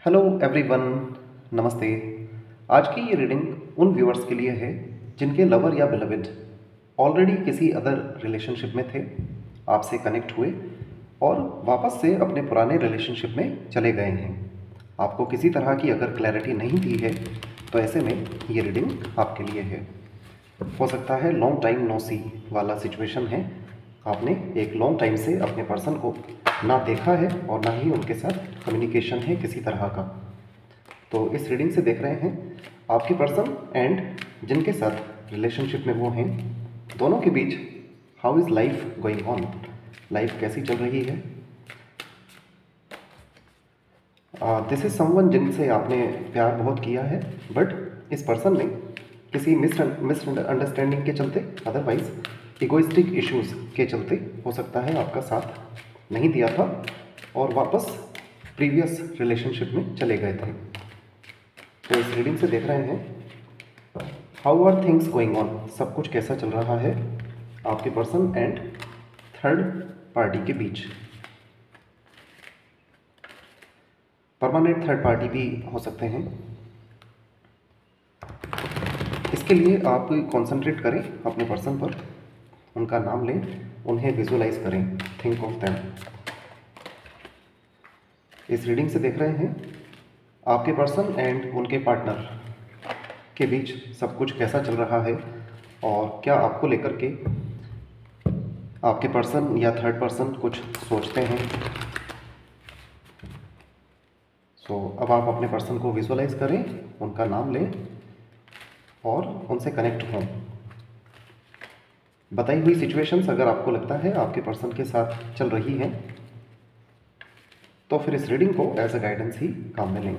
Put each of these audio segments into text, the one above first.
Hello everyone, नमस्ते। आज की ये रीडिंग उन व्यूअर्स के लिए है जिनके लवर या बिलविड ऑलरेडी किसी अदर रिलेशनशिप में थे, आपसे कनेक्ट हुए और वापस से अपने पुराने रिलेशनशिप में चले गए हैं। आपको किसी तरह की अगर क्लैरिटी नहीं दी है तो ऐसे में ये रीडिंग आपके लिए है। हो सकता है लॉन्ग टाइम नो सी वाला सिचुएशन है। आपने एक लॉन्ग टाइम से अपने पर्सन को ना देखा है और ना ही उनके साथ कम्युनिकेशन है किसी तरह का। तो इस रीडिंग से देख रहे हैं आपके पर्सन एंड जिनके साथ रिलेशनशिप में वो हैं, दोनों के बीच how is life going on, life कैसी चल रही है। दिस इज़ समवन जिनसे आपने प्यार बहुत किया है, बट इस पर्सन ने किसी मिसअंडरस्टैंडिंग के चलते, अदरवाइज इगोइस्टिक इश्यूज़ के चलते हो सकता है आपका साथ नहीं दिया था और वापस प्रीवियस रिलेशनशिप में चले गए थे। तो इस रीडिंग से देख रहे हैं how are things going on, सब कुछ कैसा चल रहा है आपके पर्सन एंड थर्ड पार्टी के बीच। परमानेंट थर्ड पार्टी भी हो सकते हैं। इसके लिए आप कंसंट्रेट करें अपने पर्सन पर, उनका नाम लें, उन्हें विजुअलाइज करें, थिंक ऑफ देम। इस रीडिंग से देख रहे हैं आपके पर्सन एंड उनके पार्टनर के बीच सब कुछ कैसा चल रहा है और क्या आपको लेकर के आपके पर्सन या थर्ड पर्सन कुछ सोचते हैं। अब आप अपने पर्सन को विजुअलाइज करें, उनका नाम लें और उनसे कनेक्ट हों। बताई हुई सिचुएशंस अगर आपको लगता है आपके पर्सन के साथ चल रही हैं तो फिर इस रीडिंग को एज अ गाइडेंस ही काम में लें।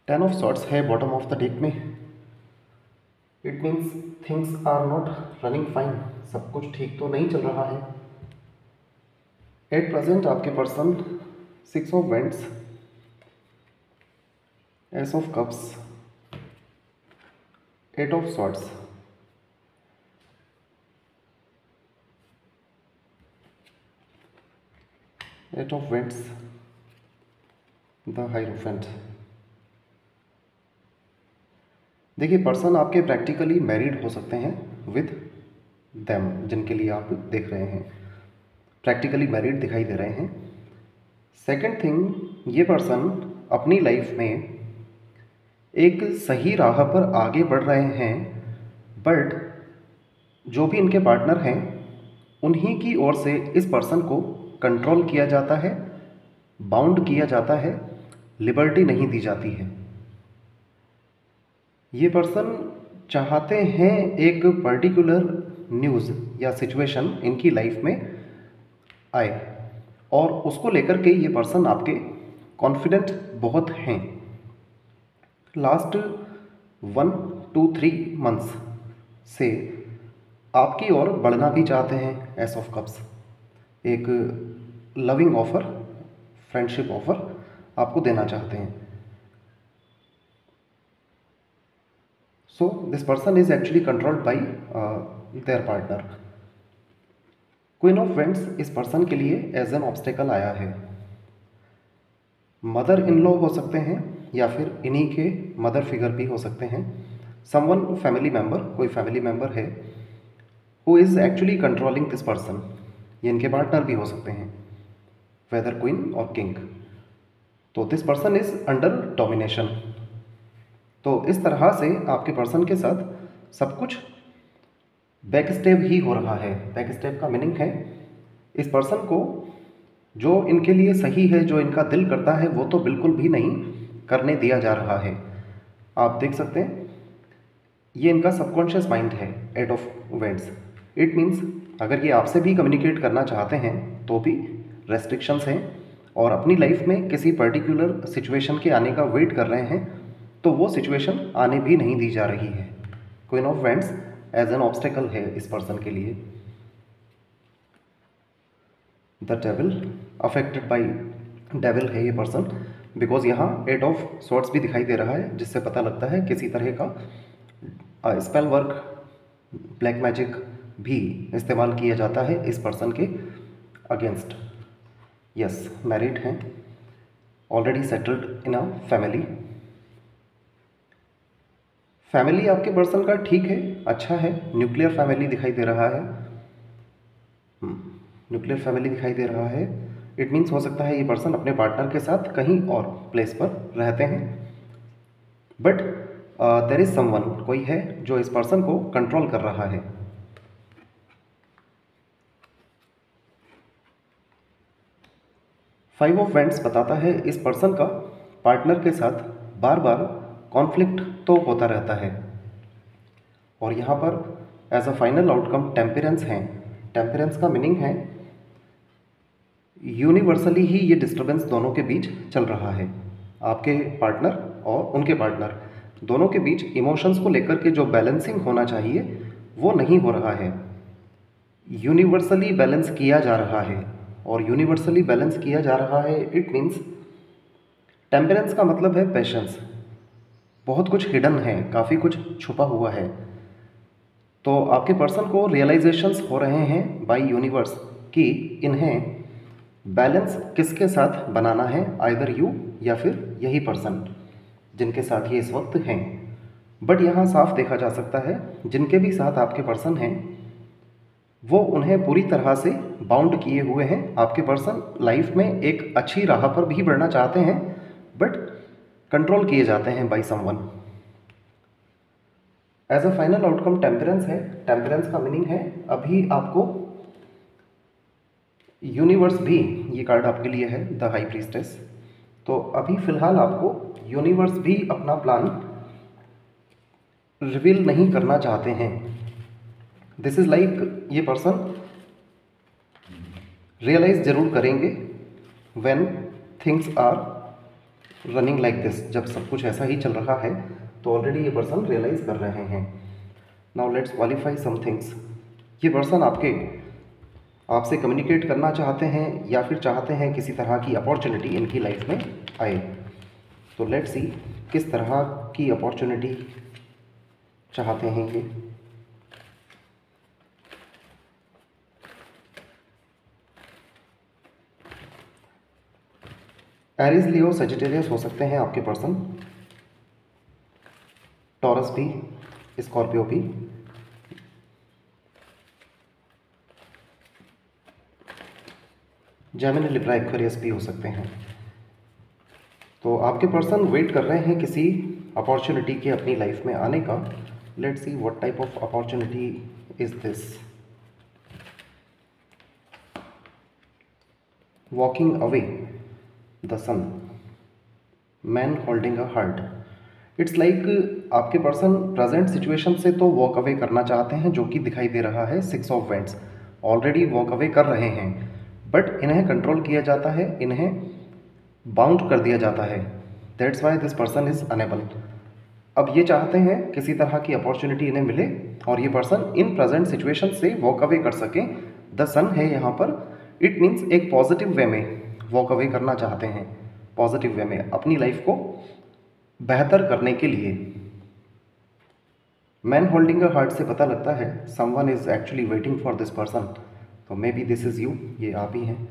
टेन ऑफ सॉर्ड्स है बॉटम ऑफ द डेक में। It means things are not running fine, सब कुछ ठीक तो नहीं चल रहा है। एट प्रेजेंट आपके person six of wands, ace of cups, eight of swords, eight of wands, the hierophant. देखिए, पर्सन आपके प्रैक्टिकली मैरिड हो सकते हैं विद देम, जिनके लिए आप देख रहे हैं प्रैक्टिकली मैरिड दिखाई दे रहे हैं। सेकंड थिंग, ये पर्सन अपनी लाइफ में एक सही राह पर आगे बढ़ रहे हैं, बट जो भी इनके पार्टनर हैं उन्हीं की ओर से इस पर्सन को कंट्रोल किया जाता है, बाउंड किया जाता है, लिबर्टी नहीं दी जाती है। ये पर्सन चाहते हैं एक पर्टिकुलर न्यूज़ या सिचुएशन इनकी लाइफ में आए और उसको लेकर के ये पर्सन आपके कॉन्फिडेंट बहुत हैं। लास्ट 1-2-3 मंथ्स से आपकी ओर बढ़ना भी चाहते हैं। एस ऑफ कप्स एक लविंग ऑफर, फ्रेंडशिप ऑफर आपको देना चाहते हैं। So this person is actually controlled by their partner. Queen of vents इस पर्सन के लिए एज एन ऑब्स्टेकल आया है। मदर इन लॉ हो सकते हैं या फिर इन्हीं के मदर फिगर भी हो सकते हैं। समवन फैमिली मेम्बर, कोई फैमिली मेम्बर है who is actually controlling this person. ये इनके पार्टनर भी हो सकते हैं, वेदर क्वीन और किंग। तो this person is under domination. तो इस तरह से आपके पर्सन के साथ सब कुछ बैक स्टेप ही हो रहा है। बैक स्टेप का मीनिंग है इस पर्सन को जो इनके लिए सही है, जो इनका दिल करता है, वो तो बिल्कुल भी नहीं करने दिया जा रहा है। आप देख सकते हैं ये इनका सबकॉन्शियस माइंड है, eight of wands. It means अगर ये आपसे भी कम्युनिकेट करना चाहते हैं तो भी रेस्ट्रिक्शंस हैं और अपनी लाइफ में किसी पर्टिकुलर सिचुएशन के आने का वेट कर रहे हैं तो वो सिचुएशन आने भी नहीं दी जा रही है। Queen of wands as an obstacle है इस पर्सन के लिए। The devil, affected by devil है ये पर्सन, बिकॉज यहाँ 8 ऑफ स्वॉर्ड्स भी दिखाई दे रहा है, जिससे पता लगता है किसी तरह का स्पेल वर्क, ब्लैक मैजिक भी इस्तेमाल किया जाता है इस पर्सन के अगेंस्ट। यस, मैरिड हैं, already settled in a family. Family आपके पर्सन का ठीक है, अच्छा है, न्यूक्लियर फैमिली दिखाई दे रहा है। न्यूक्लियर फैमिली दिखाई दे रहा है। इट मीन्स हो सकता है ये पर्सन अपने पार्टनर के साथ कहीं और प्लेस पर रहते हैं, बट देयर इज समवन, कोई है जो इस पर्सन को कंट्रोल कर रहा है। फाइव ऑफ वैंड्स बताता है इस पर्सन का पार्टनर के साथ बार बार कॉन्फ्लिक्ट तो होता रहता है, और यहाँ पर as a final outcome temperance है। टेम्परेंस का मीनिंग है यूनिवर्सली ही ये डिस्टर्बेंस दोनों के बीच चल रहा है। आपके पार्टनर और उनके पार्टनर दोनों के बीच इमोशंस को लेकर के जो बैलेंसिंग होना चाहिए वो नहीं हो रहा है। यूनिवर्सली बैलेंस किया जा रहा है, और यूनिवर्सली बैलेंस किया जा रहा है इट मीन्स टेम्परेंस का मतलब है पेशेंस। बहुत कुछ हिडन है, काफ़ी कुछ छुपा हुआ है। तो आपके पर्सन को रियलाइजेशंस हो रहे हैं बाय यूनिवर्स कि इन्हें बैलेंस किसके साथ बनाना है, आइदर यू या फिर यही पर्सन जिनके साथ ये इस वक्त हैं। बट यहाँ साफ देखा जा सकता है जिनके भी साथ आपके पर्सन हैं वो उन्हें पूरी तरह से बाउंड किए हुए हैं। आपके पर्सन लाइफ में एक अच्छी राह पर भी बढ़ना चाहते हैं, बट कंट्रोल किए जाते हैं by someone. As a final outcome temperance है। टेम्परेंस का मीनिंग है अभी आपको यूनिवर्स भी, ये कार्ड आपके लिए है द हाई प्रीस्टेस, तो अभी फ़िलहाल आपको यूनिवर्स भी अपना प्लान रिवील नहीं करना चाहते हैं। दिस इज़ लाइक ये पर्सन रियलाइज़ ज़रूर करेंगे when things are running like this. जब सब कुछ ऐसा ही चल रहा है तो ऑलरेडी ये पर्सन रियलाइज़ कर रहे हैं। Now let's qualify some things. ये पर्सन आपसे कम्युनिकेट करना चाहते हैं या फिर चाहते हैं किसी तरह की अपॉर्चुनिटी इनकी लाइफ में आए। तो लेट्स सी किस तरह की अपॉर्चुनिटी चाहते हैं ये। एरीज, लियो, सजिटेरियस हो सकते हैं आपके पर्सन, टॉरस भी, स्कॉर्पियो भी, जेमिनी, लिब्रा, एक्वेरियस भी हो सकते हैं। तो आपके पर्सन वेट कर रहे हैं किसी अपॉर्चुनिटी के अपनी लाइफ में आने का। Let's see what type of opportunity is this. Walking away, the sun, man holding a heart. It's like आपके पर्सन प्रेजेंट सिचुएशन से तो वॉक अवे करना चाहते हैं, जो कि दिखाई दे रहा है 6 of wands. Already walk away कर रहे हैं, बट इन्हें कंट्रोल किया जाता है, इन्हें बाउंड कर दिया जाता है। That's why this person is unable. अब ये चाहते हैं किसी तरह की अपॉर्चुनिटी इन्हें मिले और ये पर्सन इन प्रेजेंट सिचुएशन से वॉक अवे कर सकें। द सन है यहाँ पर, इट मीन्स एक पॉजिटिव वे में वॉक अवे करना चाहते हैं, पॉजिटिव वे में अपनी लाइफ को बेहतर करने के लिए। मैन होल्डिंग अ हार्ट से पता लगता है someone is actually waiting for this person. तो maybe this is you, ये आप ही हैं।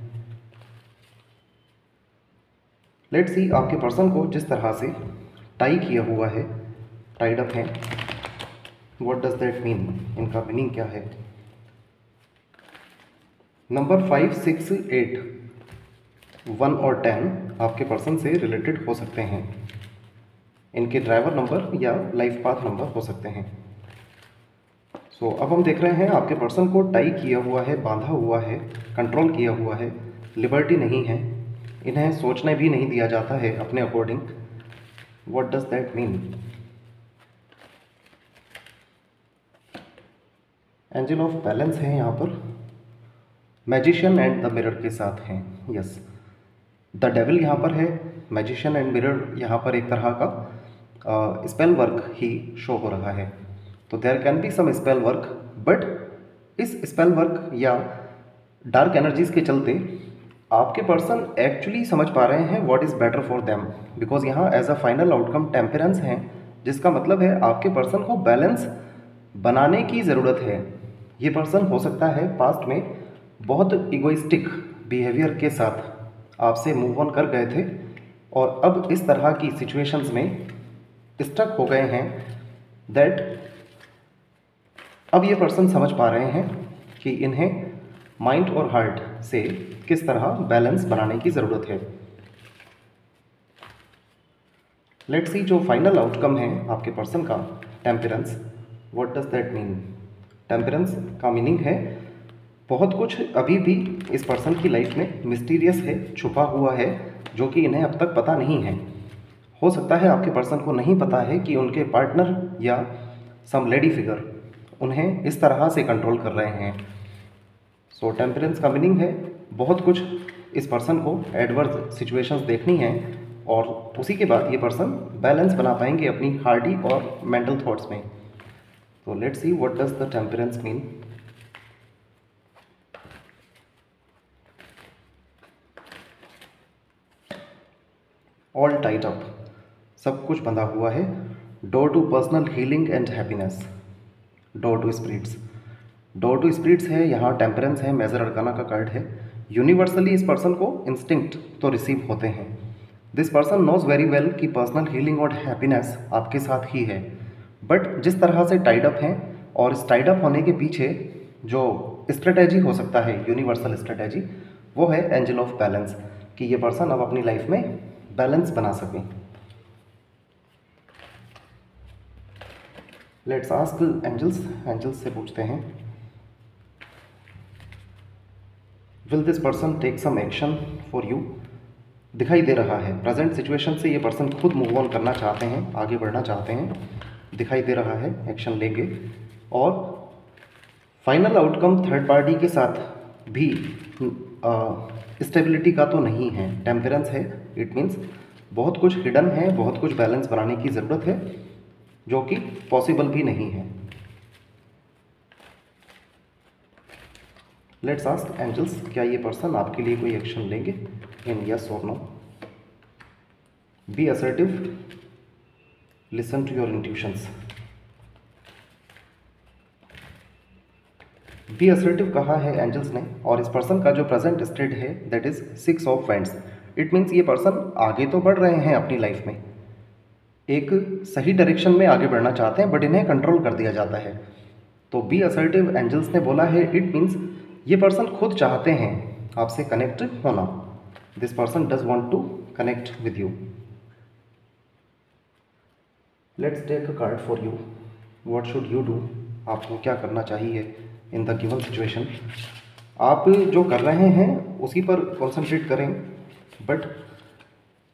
लेट्स सी आपके पर्सन को जिस तरह से टाई किया हुआ है, टाइड अप है, व्हाट डज दैट मीन, इनका मीनिंग क्या है। नंबर 5, 6, 8, 1 और 10 आपके पर्सन से रिलेटेड हो सकते हैं। इनके ड्राइवर नंबर या लाइफ पाथ नंबर हो सकते हैं। सो अब हम देख रहे हैं आपके पर्सन को टाई किया हुआ है, बांधा हुआ है, कंट्रोल किया हुआ है, लिबर्टी नहीं है, इन्हें सोचने भी नहीं दिया जाता है अपने according. What does that mean. Angel of balance है यहाँ पर, मैजिशियन एंड द मिरर के साथ हैं। यस, द डेविल यहाँ पर है, मैजिशियन एंड मिरर यहाँ पर एक तरह का स्पेल वर्क ही शो हो रहा है। तो there can be some spell work, but इस स्पेल वर्क या डार्क एनर्जीज के चलते आपके पर्सन एक्चुअली समझ पा रहे हैं what is better for them, because यहाँ as a final outcome temperance है, जिसका मतलब है आपके पर्सन को बैलेंस बनाने की ज़रूरत है। ये पर्सन हो सकता है पास्ट में बहुत इगोइस्टिक बिहेवियर के साथ आपसे मूव ऑन कर गए थे और अब इस तरह की सिचुएशंस में स्टक हो गए हैं दैट अब ये पर्सन समझ पा रहे हैं कि इन्हें माइंड और हार्ट से किस तरह बैलेंस बनाने की ज़रूरत है। लेट्स सी जो फाइनल आउटकम है आपके पर्सन का temperance, what does that mean. Temperance का मीनिंग है बहुत कुछ अभी भी इस पर्सन की लाइफ में मिस्टीरियस है, छुपा हुआ है, जो कि इन्हें अब तक पता नहीं है। हो सकता है आपके पर्सन को नहीं पता है कि उनके पार्टनर या सम लेडी फिगर उन्हें इस तरह से कंट्रोल कर रहे हैं। सो टेम्परेंस का मीनिंग है बहुत कुछ इस पर्सन को एडवर्स सिचुएशंस देखनी है और उसी के बाद ये पर्सन बैलेंस बना पाएंगे अपनी हार्डी और मेंटल थॉट्स में। तो let's see what does the temperance mean. All tied up, सब कुछ बंधा हुआ है। Door to personal healing and happiness, door to spirits, door to spirits है, यहाँ टेम्परेंस है, मेजर अरकाना का कार्ड है। यूनिवर्सली इस पर्सन को इंस्टिंक्ट तो रिसीव होते हैं। This person knows very well कि पर्सनल हीलिंग और हैप्पीनेस आपके साथ ही है, बट जिस तरह से टाइड अप हैं और इस टाइड अप होने के पीछे जो स्ट्रेटेजी हो सकता है, यूनिवर्सल स्ट्रेटेजी, वो है एंजल ऑफ बैलेंस, कि ये पर्सन अब अपनी लाइफ में बैलेंस बना सकें। लेट्स आस्क एंजल्स, एंजल्स से पूछते हैं will this person take some action for you. दिखाई दे रहा है प्रेजेंट सिचुएशन से ये पर्सन खुद मूव ऑन करना चाहते हैं, आगे बढ़ना चाहते हैं, दिखाई दे रहा है एक्शन लेंगे। और फाइनल आउटकम थर्ड पार्टी के साथ भी स्टेबिलिटी का तो नहीं है, टेम्परेंस है। इट मीन्स बहुत कुछ हिडन है, बहुत कुछ बैलेंस बनाने की ज़रूरत है, जो कि पॉसिबल भी नहीं है। लेट्स आस्क एंजल्स, क्या ये पर्सन आपके लिए कोई एक्शन लेंगे इन यस और no. Be assertive, listen to your intuitions. Be assertive कहा है एंजल्स ने, और इस पर्सन का जो प्रेजेंट स्टेट है that is 6 of wands. It means ये पर्सन आगे तो बढ़ रहे हैं अपनी लाइफ में, एक सही डायरेक्शन में आगे बढ़ना चाहते हैं, बट इन्हें कंट्रोल कर दिया जाता है। तो बी असर्टिव एंजल्स ने बोला है, इट मीन्स ये पर्सन खुद चाहते हैं आपसे कनेक्ट होना। This person does want to connect with you. Let's take a card for you, what should you do. आपको क्या करना चाहिए इन द गिवन सिचुएशन। आप जो कर रहे हैं उसी पर कॉन्सेंट्रेट करें, बट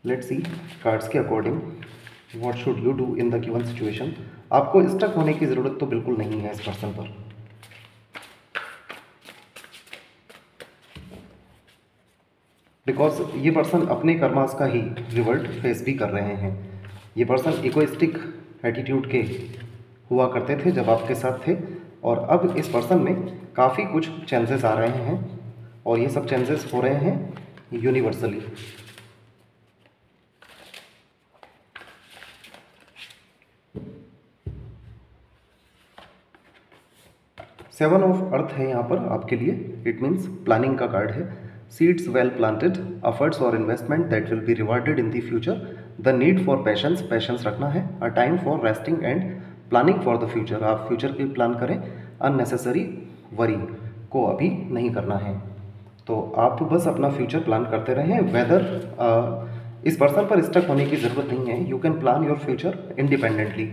लेट्स सी कार्ड्स के according what should you do in the given situation. आपको स्टक होने की ज़रूरत तो बिल्कुल नहीं है इस पर्सन पर। बिकॉज ये पर्सन अपने कर्मास का ही रिवर्ट फेस भी कर रहे हैं। ये पर्सन इगोइस्टिक एटीट्यूड के हुआ करते थे जब आपके साथ थे, और अब इस पर्सन में काफ़ी कुछ चेंजेस आ रहे हैं, और ये सब चेंजेस हो रहे हैं यूनिवर्सली। सेवन ऑफ अर्थ है यहाँ पर आपके लिए। इट मीन्स प्लानिंग का कार्ड है। सीड्स वेल प्लांटेड, एफर्ट्स और investment that will be rewarded in the future. The need for patience, patience रखना है। A time for resting and planning for the future. आप फ्यूचर की plan करें, unnecessary worry को अभी नहीं करना है। तो आप बस अपना फ्यूचर प्लान करते रहें। वेदर इस पर्सन पर स्टक होने की ज़रूरत नहीं है। You can plan your future independently,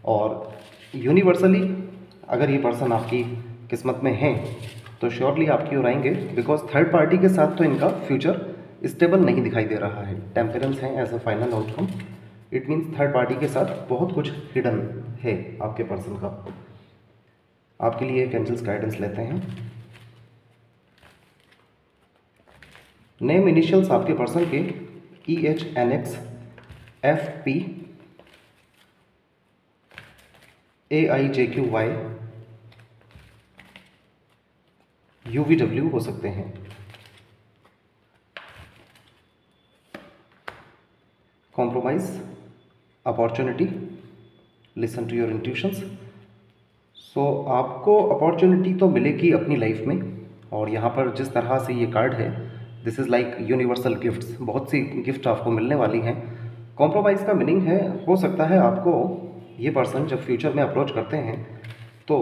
और यूनिवर्सली अगर ये पर्सन आपकी किस्मत में है तो श्योरली आपकी ओर आएंगे, बिकॉज थर्ड पार्टी के साथ तो इनका फ्यूचर स्टेबल नहीं दिखाई दे रहा है। टेम्परेंस है as a final outcome. It means third party के साथ बहुत कुछ हिडन है आपके पर्सन का। आपके लिए एक एंजल्स गाइडेंस लेते हैं। नेम इनिशियल्स आपके पर्सन के EH NX FP AIJQY UVW हो सकते हैं। Compromise, opportunity, listen to your intuitions. So आपको अपॉर्चुनिटी तो मिलेगी अपनी लाइफ में, और यहाँ पर जिस तरह से ये कार्ड है, this is like universal gifts, बहुत सी गिफ्ट आपको मिलने वाली हैं। कॉम्प्रोमाइज़ का मीनिंग है, हो सकता है आपको ये पर्सन जब फ्यूचर में अप्रोच करते हैं तो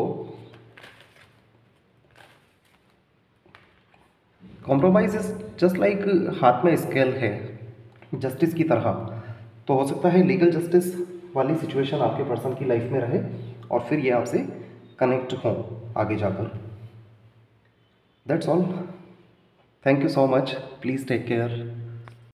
कॉम्प्रोमाइज़ इज जस्ट लाइक हाथ में स्केल है जस्टिस की तरह। तो हो सकता है लीगल जस्टिस वाली सिचुएशन आपके पर्सन की लाइफ में रहे और फिर ये आपसे कनेक्ट हों आगे जाकर। That's all. Thank you so much. Please take care.